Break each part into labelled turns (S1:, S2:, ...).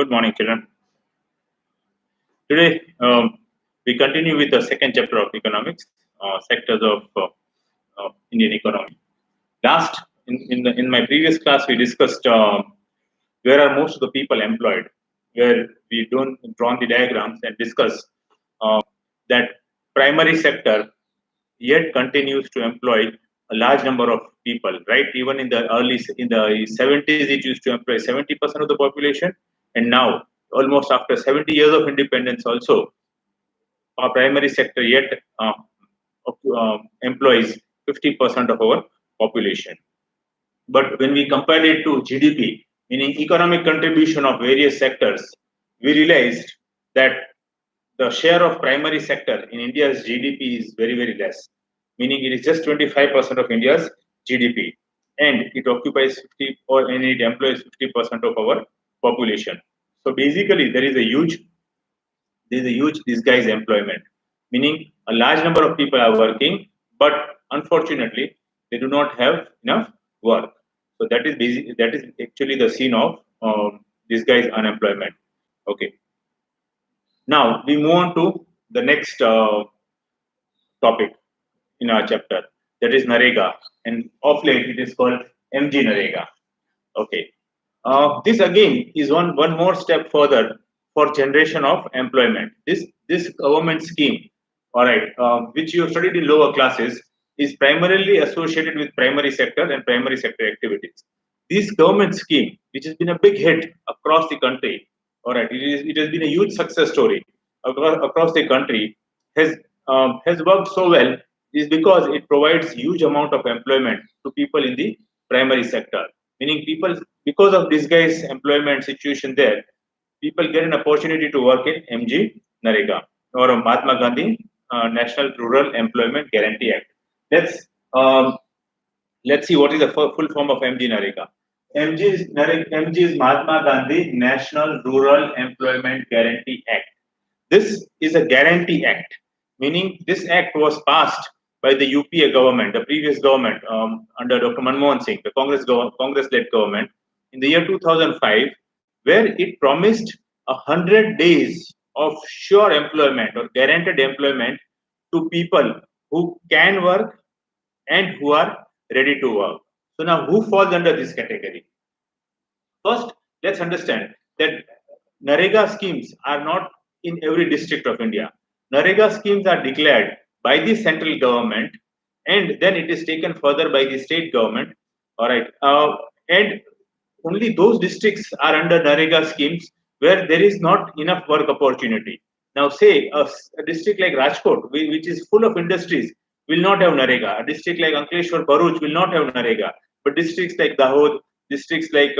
S1: Good morning, children. Today, we continue with the second chapter of economics, sectors of Indian economy. Last, in my previous class, we discussed where are most of the people employed, where we drawn the diagrams and discuss that primary sector yet continues to employ a large number of people, right? Even in the 70s, it used to employ 70% of the population, and now almost after 70 years of independence, also our primary sector yet employs 50% of our population. But when we compare it to GDP, meaning economic contribution of various sectors, we realized that the share of primary sector in India's GDP is very, very less, meaning it is just 25% of India's GDP, and it occupies 50 and it employs 50% of our population. So basically, there is a huge disguised employment, meaning a large number of people are working, but unfortunately, they do not have enough work. So that is actually the scene of disguised unemployment. Okay. Now we move on to the next topic in our chapter, that is Narega, and of late it is called Mgnrega. Okay, this again is one more step further for generation of employment. This government scheme, all right, which you have studied in lower classes, is primarily associated with primary sector and primary sector activities. This government scheme, which has been a big hit across the country, all right, it has been a huge success story across the country, has worked so well is because it provides huge amount of employment to people in the primary sector, meaning people, because of disguised employment situation there, people get an opportunity to work in Mgnrega or Mahatma Gandhi National Rural Employment Guarantee Act. Let's um, let's see what is the full form of Mgnrega. MG is Mahatma Gandhi National Rural Employment Guarantee Act. This is a guarantee act, meaning this act was passed by the UPA government, the previous government under Dr. Manmohan Singh, the Congress-led government, in the year 2005, where it promised 100 days of sure employment or guaranteed employment to people who can work and who are ready to work. So now, who falls under this category? First, let's understand that Narega schemes are not in every district of India. Narega schemes are declared by the central government, and then it is taken further by the state government. All right, and only those districts are under Narega schemes where there is not enough work opportunity. Now, say a district like Rajkot, which is full of industries, will not have Narega. A district like Ankleshwar, Bharuch will not have Narega. But districts like Dahod, districts like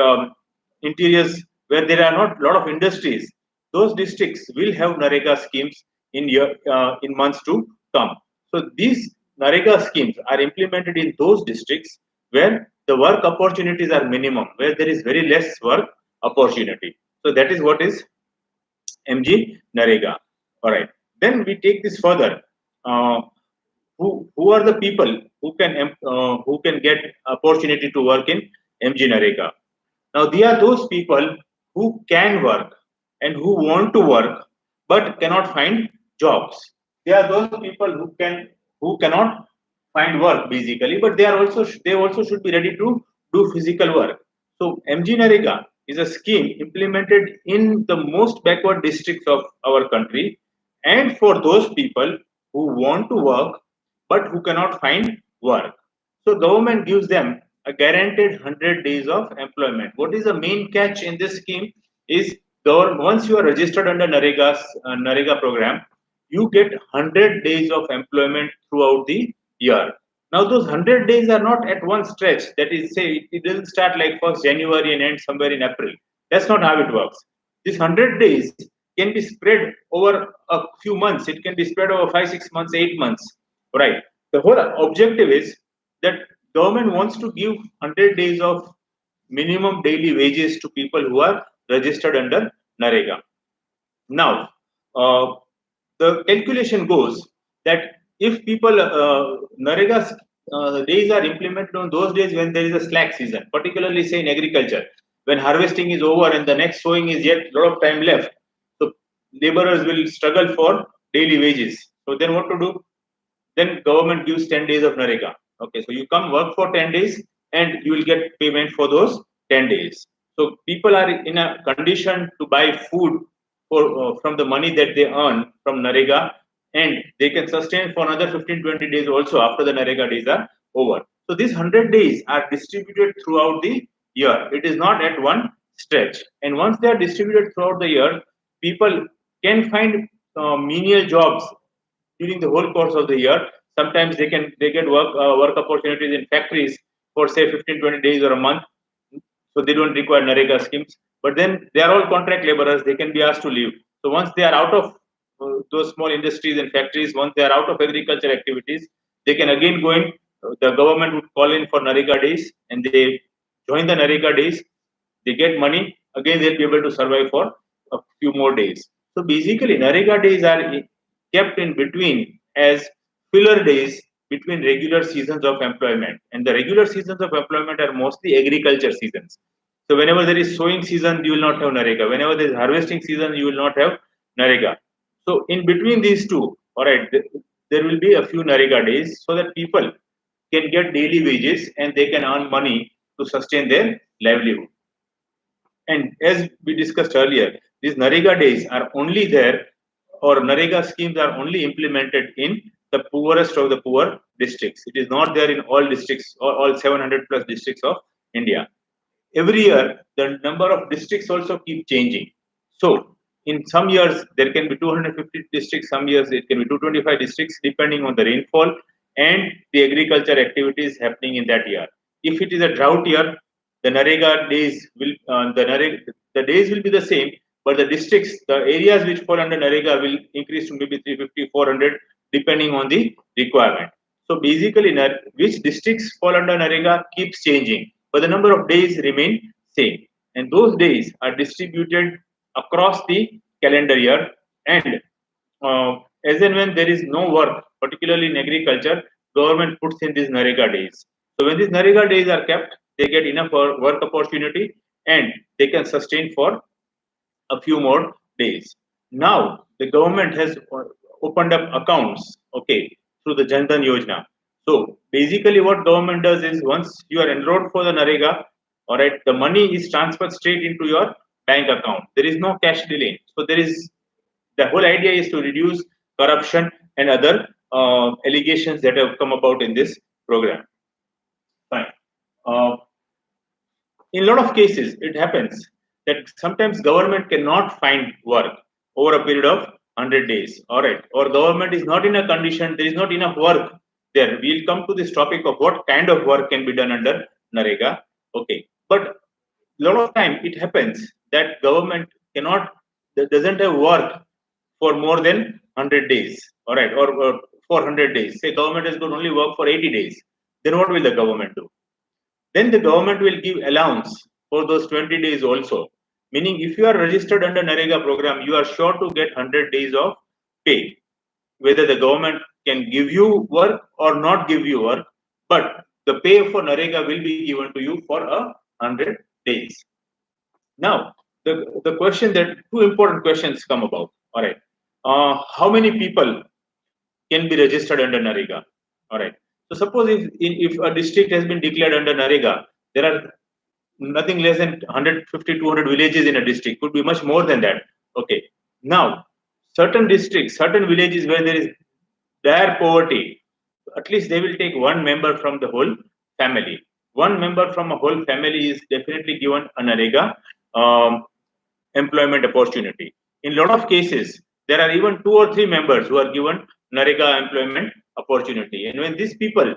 S1: interiors where there are not a lot of industries, those districts will have Narega schemes in months to come. So these Narega schemes are implemented in those districts where the work opportunities are minimum, where there is very less work opportunity. So that is what is Mgnrega. All right. Then we take this further. Uh, who are the people who can get opportunity to work in Mgnrega? Now, they are those people who can work and who want to work but cannot find jobs. They are those people who cannot find work basically, but they also should be ready to do physical work. So Mgnrega is a scheme implemented in the most backward districts of our country, and for those people who want to work but who cannot find work. So government gives them a guaranteed 100 days of employment. What is the main catch in this scheme is once you are registered under Narega program, you get 100 days of employment throughout the year. Now those 100 days are not at one stretch. That is, say it doesn't start like 1st January and end somewhere in April. That's not how it works. This 100 days can be spread over a few months. It can be spread over 5, 6 months, 8 months. Right. The whole objective is that government wants to give 100 days of minimum daily wages to people who are registered under Narega. Now, the calculation goes that if people Narega days are implemented on those days when there is a slack season, particularly say in agriculture, when harvesting is over and the next sowing is yet a lot of time left, so laborers will struggle for daily wages. So then what to do? Then government gives 10 days of Narega. Okay, so you come work for 10 days and you will get payment for those 10 days. So people are in a condition to buy food from the money that they earn from Narega, and they can sustain for another 15-20 days also after the Narega days are over. So these 100 days are distributed throughout the year. It is not at one stretch. And once they are distributed throughout the year, people can find menial jobs during the whole course of the year. Sometimes they get work opportunities in factories for say 15-20 days or a month, so they don't require Narega schemes. But then they are all contract laborers; they can be asked to leave. So once they are out of those small industries and factories, once they are out of agriculture activities, they can again go in. The government would call in for Narega days, and they join the Narega days. They get money again; they'll be able to survive for a few more days. So basically, Narega days are kept in between as filler days between regular seasons of employment. And the regular seasons of employment are mostly agriculture seasons. So whenever there is sowing season, you will not have Narega. Whenever there is harvesting season, you will not have Narega. So in between these two, all right, there will be a few Narega days so that people can get daily wages and they can earn money to sustain their livelihood. And as we discussed earlier, these Narega days are only there, or Narega schemes are only implemented in the poorest of the poor districts. It is not there in all districts, or all 700 plus districts of India. Every year, the number of districts also keep changing. So, in some years, there can be 250 districts, some years it can be 225 districts, depending on the rainfall and the agriculture activities happening in that year. If it is a drought year, the Narega days will the days will be the same, but the districts, the areas which fall under Narega will increase to maybe 350, 400, depending on the requirement. So basically, which districts fall under Narega keeps changing, but the number of days remain same, and those days are distributed across the calendar year. And as and when there is no work, particularly in agriculture, government puts in these Narega days. So when these Narega days are kept, they get enough work opportunity and they can sustain for a few more days. Now the government has opened up accounts, okay, through the Jan Dhan Yojana. So basically, what government does is once you are enrolled for the Narega, all right, the money is transferred straight into your bank account. There is no cash delay. So there is the whole idea is to reduce corruption and other allegations that have come about in this program. Fine. Uh, in a lot of cases, it happens that sometimes government cannot find work over a period of 100 days. All right. Or government is not in a condition, there is not enough work there. We'll come to this topic of what kind of work can be done under Narega. Okay. But a lot of time it happens that government cannot, doesn't have work for more than 100 days. All right. Or 400 days. Say government has got only work for 80 days. Then what will the government do? Then the government will give allowance for those 20 days also. Meaning, if you are registered under Narega program, you are sure to get 100 days of pay. Whether the government can give you work or not give you work, but the pay for Narega will be given to you for 100 days. Now, the question that two important questions come about. All right. How many people can be registered under Narega? All right. So suppose if a district has been declared under Narega, there are nothing less than 150, 200 villages in a district, could be much more than that. Okay. Now, certain districts, certain villages where there is dire poverty, at least they will take one member from the whole family. One member from a whole family is definitely given a Narega um, employment opportunity. In a lot of cases, there are even two or three members who are given Narega employment opportunity. And when these people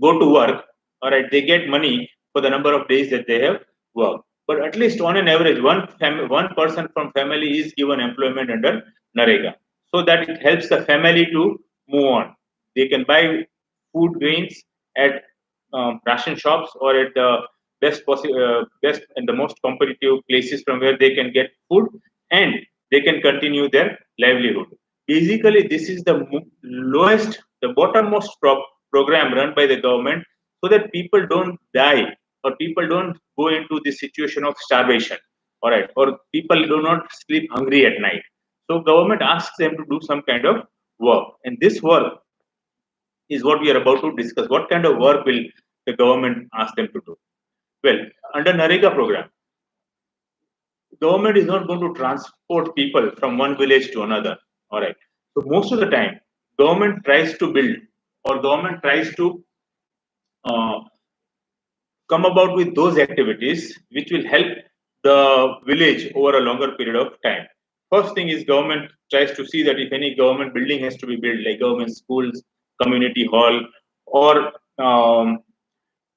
S1: go to work, all right, they get money for the number of days that they have worked. But at least on an average, one person from family is given employment under Narega, so that it helps the family to move on. They can buy food grains at ration shops or at the best and the most competitive places from where they can get food, and they can continue their livelihood. Basically, this is the lowest, the bottommost program run by the government, so that people don't die or people don't go into the situation of starvation, all right, or people do not sleep hungry at night. So government asks them to do some kind of work, and this work is what we are about to discuss. What kind of work will the government ask them to do? Well, under Narega program, government is not going to transport people from one village to another. All right. So most of the time, government tries to build, or government tries to uh, come about with those activities which will help the village over a longer period of time. First thing is government tries to see that if any government building has to be built, like government schools, community hall, or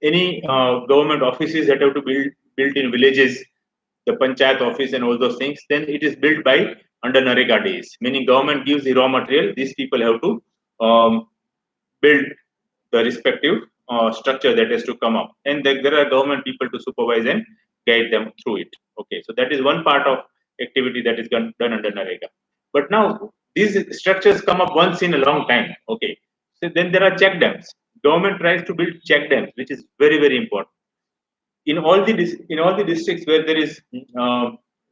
S1: any government offices that have to build built in villages, the panchayat office and all those things, then it is built by under Narega days. Meaning government gives the raw material, these people have to build the respective structure that has to come up, and there are government people to supervise and guide them through it. Okay, so that is one part of activity that is done under Narega. But now these structures come up once in a long time. Okay, so then there are check dams. Government tries to build check dams, which is very important in all the districts where there is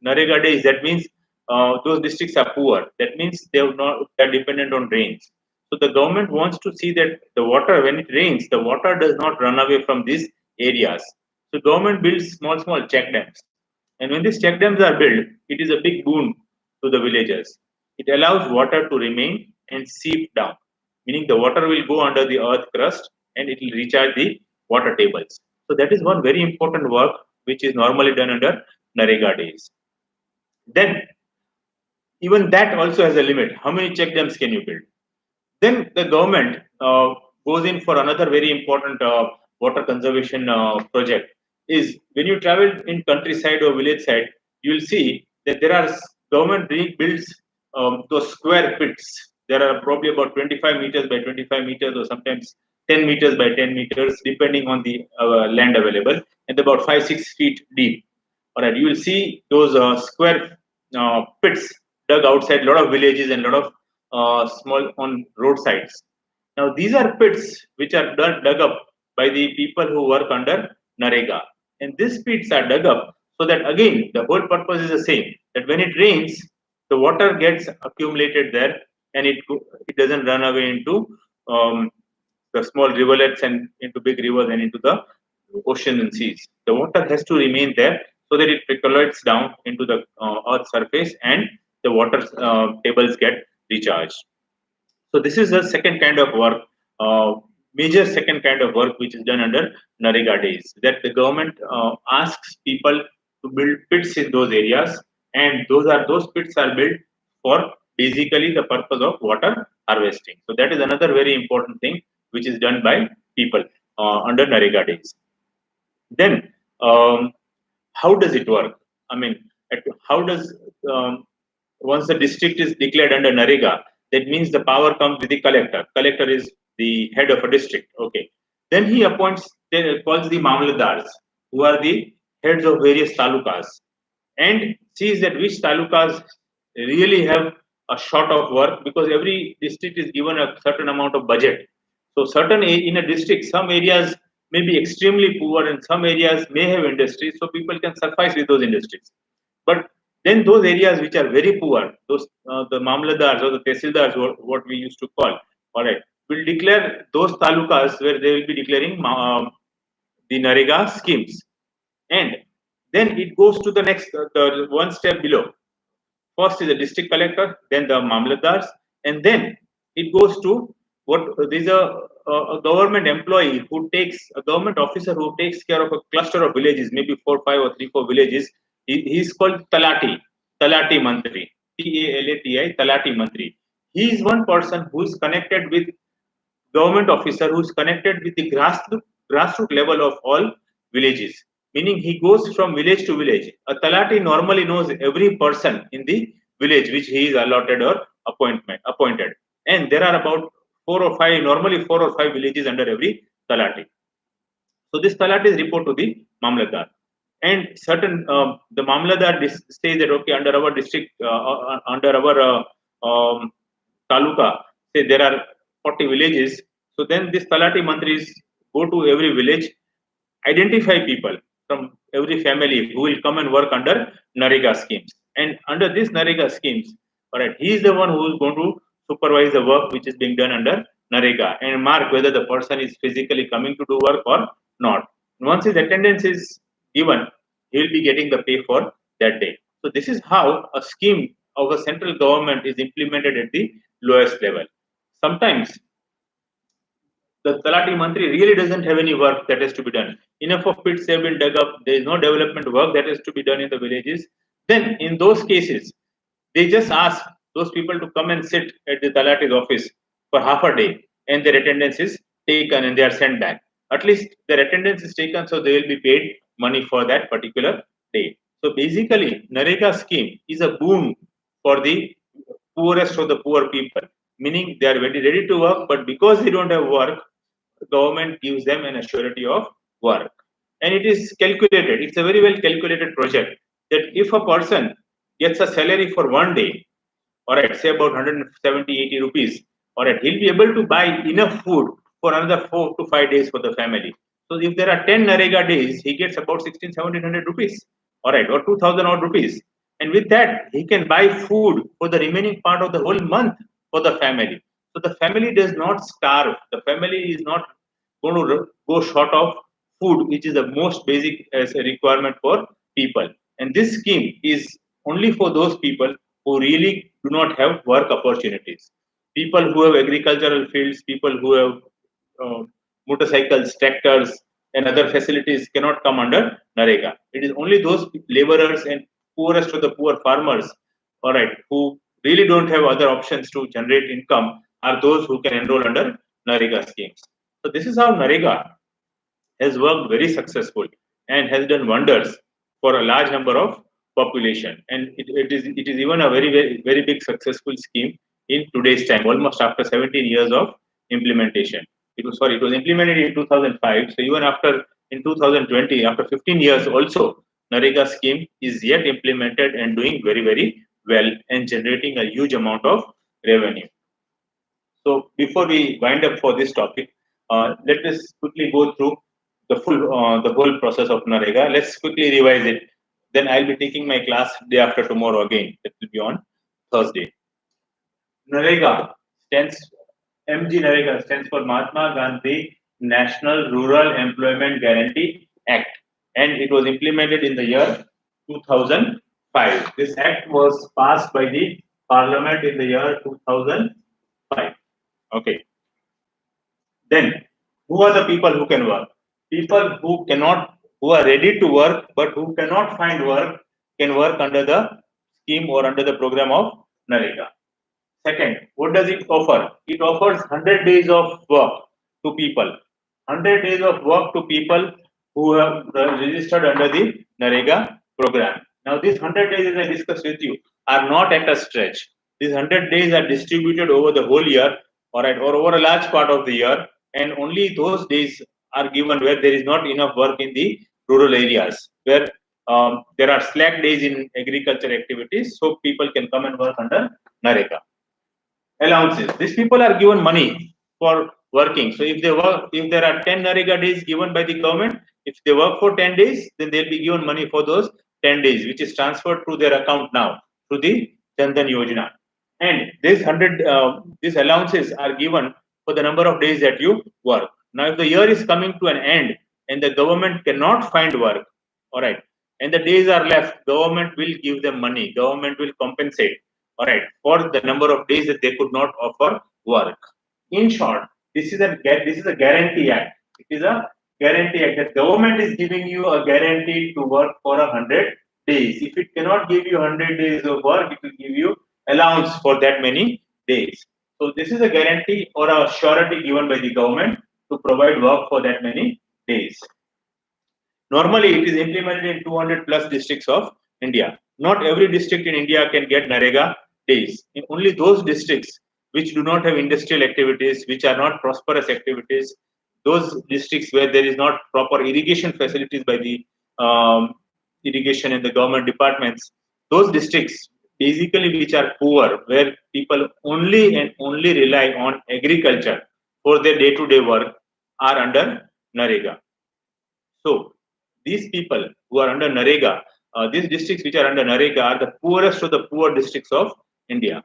S1: Narega days. That means those districts are poor. That means they are dependent on rains. So the government wants to see that the water, when it rains, the water does not run away from these areas. So government builds small check dams, and when these check dams are built, it is a big boon to the villagers. It allows water to remain and seep down, meaning the water will go under the earth crust and it will recharge the water tables. So that is one very important work which is normally done under Narega days. Then even that also has a limit. How many check dams can you build? Then the government goes in for another very important water conservation project. Is when you travel in countryside or village side, you will see that there are government builds those square pits. There are probably about 25 meters by 25 meters, or sometimes 10 meters by 10 meters, depending on the land available, and about 5-6 feet deep. All right, you will see those square pits dug outside a lot of villages and a lot of small on roadsides. Now, these are pits which are dug up by the people who work under Narega. And these pits are dug up so that, again, the whole purpose is the same, that when it rains, the water gets accumulated there, and it doesn't run away into the small rivulets and into big rivers and into the ocean and seas. The water has to remain there so that it percolates down into the earth surface, and the water tables get recharged. So this is the second kind of work, major second kind of work which is done under Narega days. That the government asks people to build pits in those areas, and those pits are built for basically the purpose of water harvesting. So that is another very important thing which is done by people under Narega days. Then, how does it work? I mean, how does once the district is declared under Narega, that means the power comes with the collector. Collector is the head of a district. Okay. Then he calls the Mamladars, who are the heads of various talukas, and sees that which talukas really have a short of work, because every district is given a certain amount of budget. So in a district, some areas may be extremely poor and some areas may have industries, so people can suffice with those industries. But then those areas which are very poor, those the mamladars or the tehsildars, what we used to call, all right, will declare those talukas where they will be declaring the Narega schemes, and then it goes to the next, the one step below. First is the district collector, then the mamlatdars, and then it goes to what there's a government employee who takes a government officer who takes care of a cluster of villages, maybe 4, 5, or 3, 4 villages. He's called Talati Mantri, Talati, Talati Mantri. He is one person who is connected with government officer, who is connected with the grassroots level of all villages. Meaning he goes from village to village. A talati normally knows every person in the village which he is allotted or appointed. And there are about 4 or 5, normally 4 or 5 villages under every talati. So this talatis report to the Mamladar. And certain the Mamladar says that okay, under our district, under our taluka, say there are 40 villages. So then this Talati mantris go to every village identify people from every family who will come and work under Mgnrega schemes. And under this Mgnrega schemes, all right, he is the one who is going to supervise the work which is being done under Mgnrega and mark whether the person is physically coming to do work or not. Once his attendance is given, he will be getting the pay for that day. So this is how a scheme of a central government is implemented at the lowest level. Sometimes the Talati Mantri really doesn't have any work that has to be done. Enough of pits have been dug up. There is no development work that has to be done in the villages. Then, in those cases, they just ask those people to come and sit at the Talati's office for half a day, and their attendance is taken and they are sent back. At least their attendance is taken, so they will be paid money for that particular day. So basically, Mgnrega scheme is a boon for the poorest of the poor people, meaning they are very ready to work, but because they don't have work, the government gives them an assurity of work. And it is calculated, it's a very well calculated project that if a person gets a salary for one day, all right, say about 170, 80 rupees, all right, he'll be able to buy enough food for another 4 to 5 days for the family. So if there are 10 Mgnrega days, he gets about 16, 1700 rupees, all right, or 2000 odd rupees. And with that, he can buy food for the remaining part of the whole month for the family. So the family does not starve. The family is not going to go short of food, which is the most basic as a requirement for people. And this scheme is only for those people who really do not have work opportunities. People who have agricultural fields, people who have motorcycles, tractors, and other facilities cannot come under Mgnrega. It is only those laborers and poorest of the poor farmers, all right, who really don't have other options to generate income are those who can enroll under Mgnrega schemes. So this is how Mgnrega has worked very successful and has done wonders for a large number of population. And it is even a very big successful scheme in today's time, almost after 17 years of implementation. It was implemented in 2005. So even after in 2020, after 15 years also, Mgnrega scheme is yet implemented and doing very well and generating a huge amount of revenue. So before we wind up for this topic, let us quickly go through the whole process of Mgnrega. Let's quickly revise it. Then I'll be taking my class day after tomorrow again. It will be on Thursday. Mgnrega stands Mgnrega stands for Mahatma Gandhi National Rural Employment Guarantee Act, and it was implemented in the year 2005. This act was passed by the Parliament in the year 2005. Okay. Then, who are the people who can work? People who are ready to work, but who cannot find work, can work under the scheme or under the program of Mgnrega. Second, what does it offer? It offers 100 days of work to people. 100 days of work to people who have registered under the Mgnrega program. Now, these 100 days, as I discussed with you, are not at a stretch. These 100 days are distributed over the whole year, all right, or over a large part of the year, and only those days are given where there is not enough work in the rural areas, where there are slack days in agriculture activities, so people can come and work under Mgnrega. Allowances. These people are given money for working. So if there are 10 Mgnrega days given by the government, if they work for 10 days, then they'll be given money for those 10 days, which is transferred to their account now through the Jan Dhan Yojana. And these allowances are given for the number of days that you work. Now, if the year is coming to an end and the government cannot find work, all right, and the days are left, government will give them money. Government will compensate, all right, for the number of days that they could not offer work. In short, this is a guarantee act. It is a guarantee act. The government is giving you a guarantee to work for 100 days. If it cannot give you 100 days of work, it will give you allowance for that many days. So this is a guarantee or a surety given by the government to provide work for that many days. Normally, it is implemented in 200 plus districts of India. Not every district in India can get Mgnrega days. Only those districts which do not have industrial activities, which are not prosperous activities, those districts where there is not proper irrigation facilities by the irrigation and the government departments, those districts basically which are poor, where people only and only rely on agriculture for their day-to-day work, are under Mgnrega. So these people who are under Narega, these districts which are under Narega are the poorest of the poor districts of India.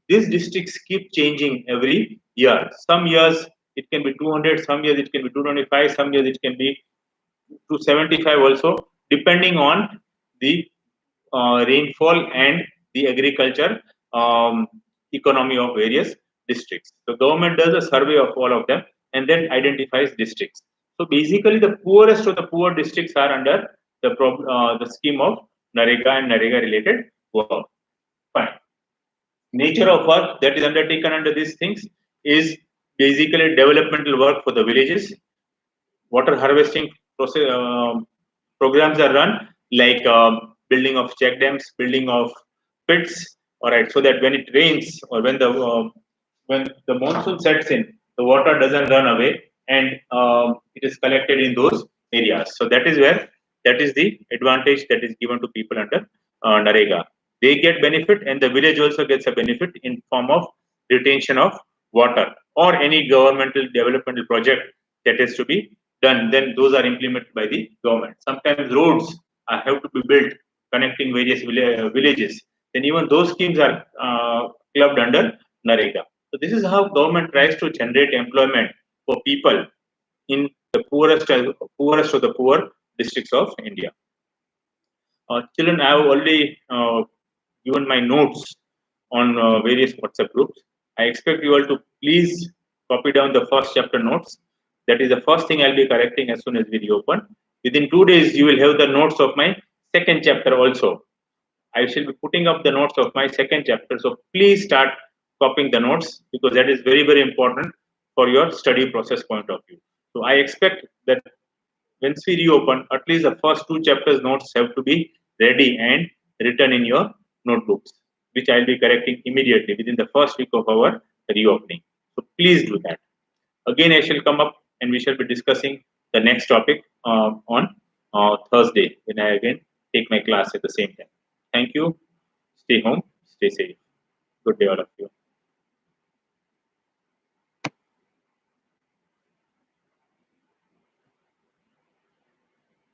S1: These districts keep changing every year. Some years it can be 200, some years it can be 225, some years it can be 275 also, depending on the rainfall and the agriculture um, economy of various districts. The government does a survey of all of them and then identifies districts. So basically, the poorest of the poor districts are under the scheme of Narega and Narega related work. Fine. Nature of work that is undertaken under these things is basically developmental work for the villages. Water harvesting process, programs are run, like building of check dams, building of pits. All right, so that when it rains or when the monsoon sets in, the water doesn't run away and it is collected in those areas. So that is the advantage that is given to people under Narega. They get benefit, and the village also gets a benefit in form of retention of water or any governmental developmental project that is to be done. Then those are implemented by the government. Sometimes roads have to be built connecting various villages. Then even those schemes are clubbed under Narega. So this is how government tries to generate employment for people in the poorest of the poor districts of India. Children, I have already given my notes on various WhatsApp groups. I expect you all to please copy down the first chapter notes. That is the first thing I'll be correcting as soon as we reopen. Within 2 days, you will have the notes of my second chapter also. I shall be putting up the notes of my second chapter. So please start copying the notes, because that is very, very important for your study process point of view. So I expect that once we reopen, at least the first two chapters notes have to be ready and written in your notebooks, which I'll be correcting immediately within the first week of our reopening. So please do that. Again, I shall come up and we shall be discussing the next topic on Thursday, when I again take my class at the same time. Thank you. Stay home. Stay safe. Good day, all of you.